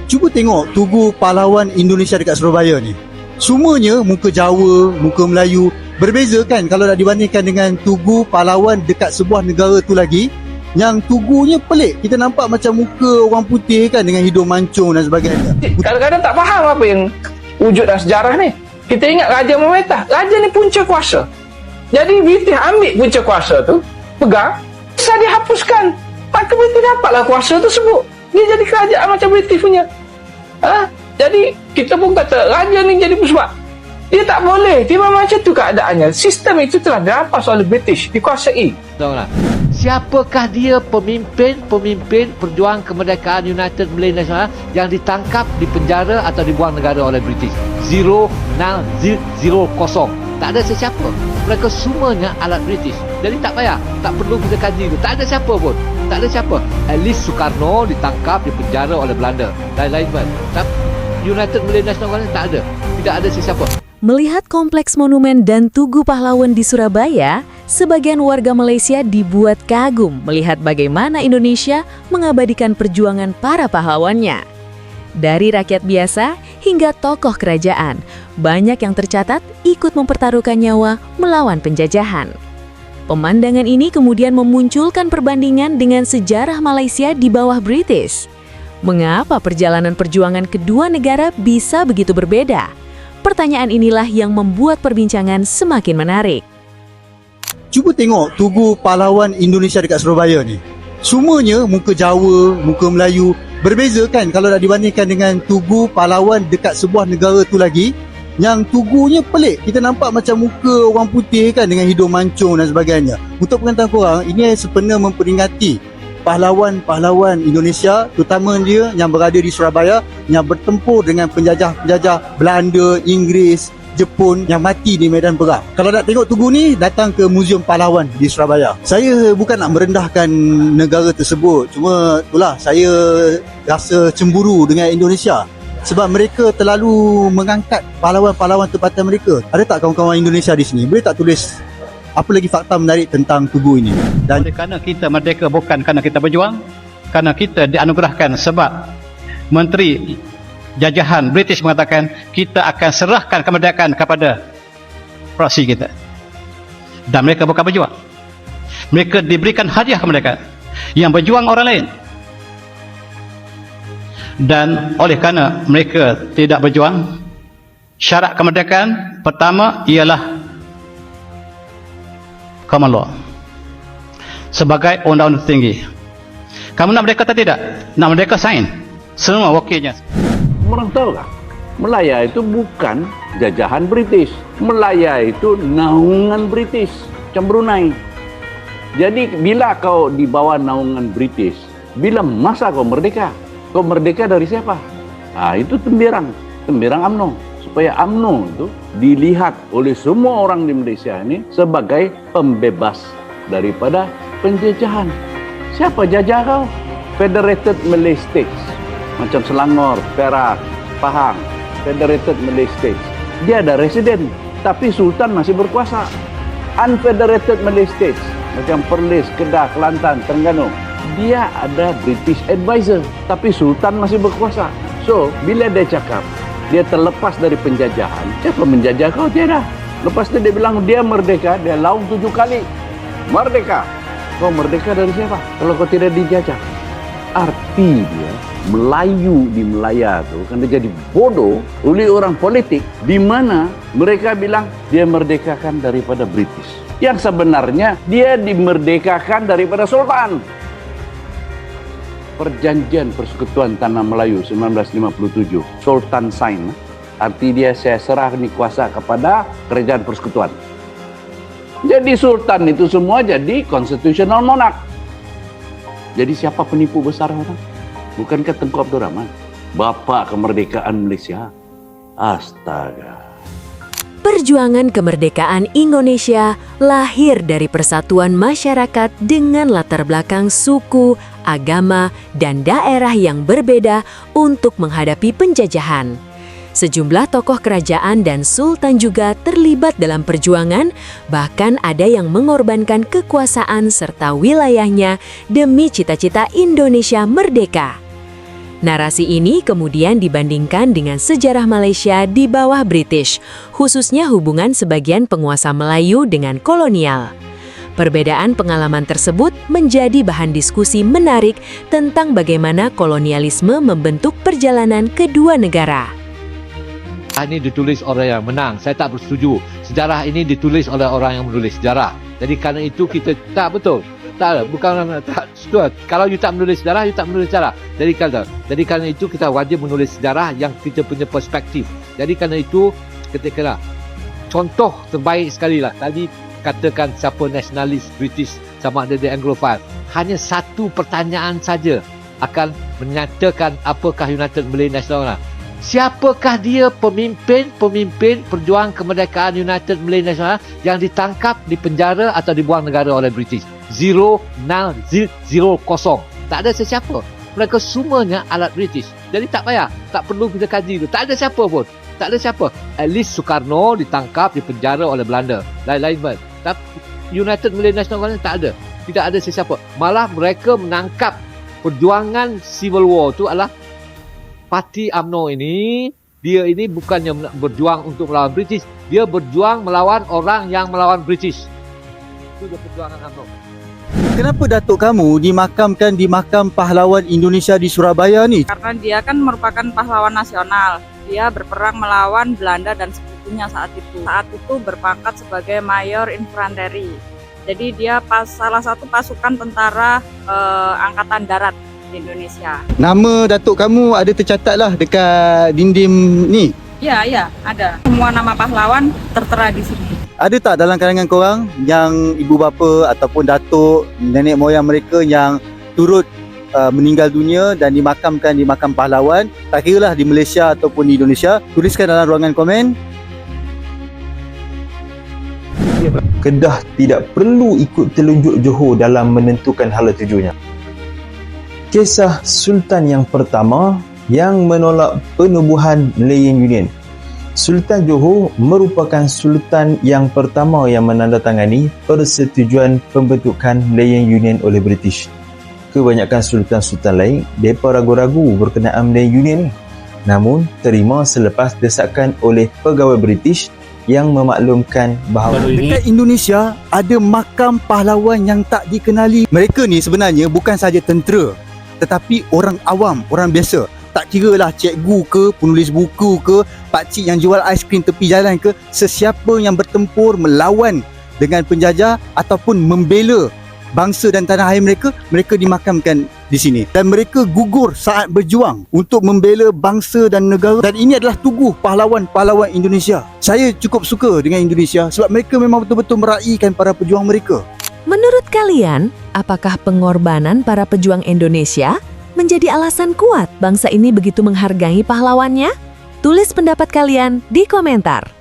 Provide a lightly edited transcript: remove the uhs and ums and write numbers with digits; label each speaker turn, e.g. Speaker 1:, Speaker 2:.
Speaker 1: Cuba tengok Tugu Pahlawan Indonesia dekat Surabaya ni. Semuanya muka Jawa, muka Melayu. Berbeza kan kalau nak dibandingkan dengan Tugu Pahlawan dekat sebuah negara tu lagi. Yang tugunya pelik. Kita nampak macam muka orang putih kan, dengan hidung mancung dan sebagainya.
Speaker 2: Kadang-kadang tak faham apa yang wujud dalam sejarah ni. Kita ingat Raja memerintah. Raja ni punca kuasa. Jadi British ambil punca kuasa tu, pegang, bisa dihapuskan. Maka British dapatlah kuasa tersebut. Dia jadi kerajaan macam British punya. Jadi kita pun kata raja ni jadi pusat. Dia tak boleh. Tiba macam tu keadaannya. Sistem itu telah dirampas oleh British, dikuasai.
Speaker 3: Tahu tak? Siapakah dia pemimpin perjuangan kemerdekaan United Malay National yang ditangkap, dipenjara atau dibuang negara oleh British? Zero. Tak ada sesiapa. Mereka semuanya alat British. Jadi tak payah, tak perlu kita kaji itu. Tak ada siapa pun. Tak ada siapa. At least Sukarno ditangkap, dipenjara oleh Belanda. Lain-lain pun. United Malay National tak ada. Tidak ada sesiapa.
Speaker 4: Melihat kompleks monumen dan Tugu Pahlawan di Surabaya, sebagian warga Malaysia dibuat kagum melihat bagaimana Indonesia mengabadikan perjuangan para pahlawannya. Dari rakyat biasa hingga tokoh kerajaan, banyak yang tercatat ikut mempertaruhkan nyawa melawan penjajahan. Pemandangan ini kemudian memunculkan perbandingan dengan sejarah Malaysia di bawah British. Mengapa perjalanan perjuangan kedua negara bisa begitu berbeda? Pertanyaan inilah yang membuat perbincangan semakin menarik.
Speaker 1: Cuba tengok Tugu Pahlawan Indonesia dekat Surabaya ni. Semuanya muka Jawa, muka Melayu. Berbeza kan kalau nak dibandingkan dengan Tugu Pahlawan dekat sebuah negara tu lagi. Yang tugunya pelik. Kita nampak macam muka orang putih kan, dengan hidung mancung dan sebagainya. Untuk pengetahuan korang, ini sempena memperingati pahlawan-pahlawan Indonesia, terutama dia yang berada di Surabaya, yang bertempur dengan penjajah-penjajah Belanda, Inggeris, Jepun yang mati di medan perang. Kalau nak tengok tugu ni, datang ke Muzium Pahlawan di Surabaya. Saya bukan nak merendahkan negara tersebut, cuma itulah saya rasa cemburu dengan Indonesia sebab mereka terlalu mengangkat pahlawan-pahlawan tempatan mereka. Ada tak kawan-kawan Indonesia di sini? Boleh tak tulis apa lagi fakta menarik tentang tugu ini? Dan
Speaker 5: kerana kita merdeka bukan kerana kita berjuang, kerana kita dianugerahkan sebab Menteri Jajahan British mengatakan kita akan serahkan kemerdekaan kepada praksi kita. Dan mereka bukan berjuang. Mereka diberikan hadiah kemerdekaan. Yang berjuang orang lain. Dan oleh kerana mereka tidak berjuang, syarat kemerdekaan pertama ialah common law sebagai undang-undang tertinggi. Kamu nak merdeka atau tidak? Nak merdeka, sign. Semua wakilnya.
Speaker 6: Orang tahu tak? Melaya itu bukan jajahan British. Melaya itu naungan British. Macam Brunei. Jadi bila kau di bawah naungan British, bila masa kau merdeka? Kau merdeka dari siapa? Itu temberang. Temberang UMNO. Supaya UMNO itu dilihat oleh semua orang di Malaysia ini sebagai pembebas daripada penjajahan. Siapa jajah kau? Federated Malay States. Macam Selangor, Perak, Pahang. Federated Malay States. Dia ada residen, tapi Sultan masih berkuasa. Unfederated Malay States. Macam Perlis, Kedah, Kelantan, Terengganu. Dia ada British advisor, tapi Sultan masih berkuasa. So, bila dia cakap dia terlepas dari penjajahan, siapa menjajah kau? Tiada. Lepas itu dia bilang dia merdeka, dia laung 7 kali. Merdeka. Kau merdeka dari siapa? Kalau kau tidak dijajah. Arti dia, Melayu di Melaya tu kan dia jadi bodoh oleh orang politik di mana mereka bilang dia merdekakan daripada British. Yang sebenarnya dia dimerdekakan daripada Sultan. Perjanjian Persekutuan Tanah Melayu 1957, Sultan sign. Arti dia saya serah ni kuasa kepada Kerajaan Persekutuan. Jadi Sultan itu semua jadi constitutional monarch. Jadi siapa penipu besar orang? Bukankah Tengku Abdul Rahman? Bapa kemerdekaan Malaysia. Astaga.
Speaker 4: Perjuangan kemerdekaan Indonesia lahir dari persatuan masyarakat dengan latar belakang suku, agama, dan daerah yang berbeda untuk menghadapi penjajahan. Sejumlah tokoh kerajaan dan sultan juga terlibat dalam perjuangan, bahkan ada yang mengorbankan kekuasaan serta wilayahnya demi cita-cita Indonesia merdeka. Narasi ini kemudian dibandingkan dengan sejarah Malaysia di bawah British, khususnya hubungan sebagian penguasa Melayu dengan kolonial. Perbedaan pengalaman tersebut menjadi bahan diskusi menarik tentang bagaimana kolonialisme membentuk perjalanan kedua negara.
Speaker 3: Ini ditulis oleh yang menang, saya tak bersetuju. Sejarah ini ditulis oleh orang yang menulis sejarah. Jadi kerana itu kita tak betul. Tak, bukan tak setuju. Kalau you tak menulis sejarah, you tak menulis sejarah. Jadi kerana itu kita wajib menulis sejarah yang kita punya perspektif. Jadi kerana itu ketika contoh terbaik sekali lah. Tadi katakan siapa nasionalis British sama ada di Anglophile. Hanya satu pertanyaan saja akan menyatakan apakah United Malay National. Siapakah dia pemimpin perjuang kemerdekaan United Malay National yang ditangkap, dipenjara atau dibuang negara oleh British? Zero. Tak ada sesiapa. Mereka semuanya alat British. Jadi tak payah, tak perlu kita kaji itu. Tak ada siapa pun. Tak ada siapa. At least Sukarno ditangkap, dipenjara oleh Belanda. Lain-lain pun. Tapi United Malay National tak ada. Tidak ada sesiapa. Malah mereka menangkap perjuangan Civil War itu adalah Parti UMNO ini, dia ini bukannya berjuang untuk melawan British, dia berjuang melawan orang yang melawan British. Itu dia perjuangan UMNO.
Speaker 1: Kenapa datuk kamu dimakamkan di Makam Pahlawan Indonesia di Surabaya ni?
Speaker 7: Karena dia kan merupakan pahlawan nasional. Dia berperang melawan Belanda dan sekutunya saat itu. Saat itu berpangkat sebagai Mayor Infanteri. Jadi dia salah satu pasukan tentara Angkatan Darat di Indonesia.
Speaker 1: Nama datuk kamu ada tercatat lah dekat dinding ni.
Speaker 7: Ya, ada. Semua nama pahlawan tertera di sini.
Speaker 1: Ada tak dalam kalangan korang yang ibu bapa ataupun datuk, nenek moyang mereka yang turut meninggal dunia dan dimakamkan di Makam Pahlawan, tak kira lah di Malaysia ataupun di Indonesia? Tuliskan dalam ruangan komen.
Speaker 8: Kedah tidak perlu ikut telunjuk Johor dalam menentukan hala tujunya. Kisah Sultan yang pertama yang menolak penubuhan Malayan Union. Sultan Johor merupakan Sultan yang pertama yang menandatangani persetujuan pembentukan Malayan Union oleh British. Kebanyakan sultan-sultan lain, mereka ragu-ragu berkenaan Malayan Union ni. Namun, terima selepas desakan oleh pegawai British yang memaklumkan bahawa
Speaker 1: Dekat Indonesia ada makam pahlawan yang tak dikenali. Mereka ni sebenarnya bukan sahaja tentera, tetapi orang awam, orang biasa. Tak kira lah cikgu ke, penulis buku ke, pakcik yang jual aiskrim tepi jalan ke, sesiapa yang bertempur melawan dengan penjajah ataupun membela bangsa dan tanah air mereka, mereka dimakamkan di sini. Dan mereka gugur saat berjuang untuk membela bangsa dan negara. Dan ini adalah tugu pahlawan-pahlawan Indonesia. Saya cukup suka dengan Indonesia sebab mereka memang betul-betul meraihkan para pejuang mereka.
Speaker 4: Menurut kalian, apakah pengorbanan para pejuang Indonesia menjadi alasan kuat bangsa ini begitu menghargai pahlawannya? Tulis pendapat kalian di komentar.